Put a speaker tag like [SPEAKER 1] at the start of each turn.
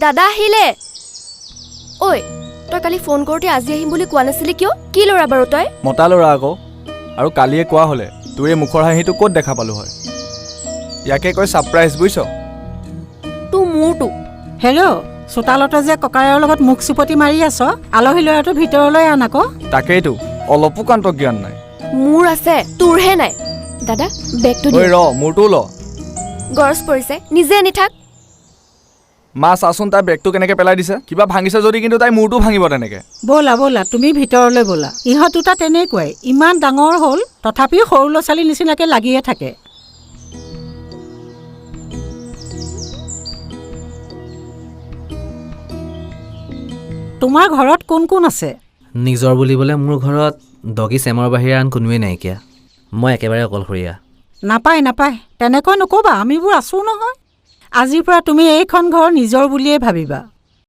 [SPEAKER 1] দাদা আহিলে। ঐ তই কালি ফোন কৰোঁতে আজি আহিম বুলি কোৱা নাছিলি কিয়? কি ল'ৰা বাৰু তই?
[SPEAKER 2] মতা ল'ৰা আকৌ। আৰু কালিয়ে কোৱা হ'লে তোৰ এই মুখৰ হাঁহিটো ক'ত দেখা পালোঁ হয়। ইয়াকে কয় ছাৰপ্ৰাইজ, বুজিছ?
[SPEAKER 1] তোৰ মোৰটো
[SPEAKER 3] হেল্ল', চোতালতে যে ককায়ৰ লগত মুখ চিপতি মাৰি আছ, আলহী ল'ৰাটো ভিতৰলৈ আন আকৌ।
[SPEAKER 2] তাকেইতো, অলপো কান্ত জ্ঞান নাই।
[SPEAKER 1] মোৰ আছে, তোৰহে নাই। দাদা বেগটো
[SPEAKER 2] ঐ
[SPEAKER 1] দি
[SPEAKER 2] ৰ, মোৰটোও ল।
[SPEAKER 1] গৰজ পৰিছে, নিজে আনি থাক।
[SPEAKER 2] মা চাচোন তাই বেগটো কেনেকৈ পেলাই দিছে। কিবা ভাঙিছে যদি কিন্তু তাই মোৰটো ভাঙিব তেনেকৈ।
[SPEAKER 3] ব'লা ব'লা, তুমি ভিতৰলৈ ব'লা। ইহঁত দুটা তেনেকুৱাই, ইমান ডাঙৰ হ'ল তথাপিও সৰু ল'ৰা ছোৱালীৰ নিচিনাকৈ লাগিয়ে থাকে। তোমাৰ ঘৰত কোন কোন আছে?
[SPEAKER 4] নিজৰ বুলিবলৈ মোৰ ঘৰত ডগী চেমৰ বাহিৰে আন কোনোৱেই নাইকিয়া। মই একেবাৰে অকলশৰীয়া।
[SPEAKER 3] নাপায় নাপায়, তেনেকৈ নক'বা, আমিবোৰ আছোঁ নহয়। আজিৰ পৰা তুমি এইখন ঘৰ নিজৰ বুলিয়েই ভাবিবা।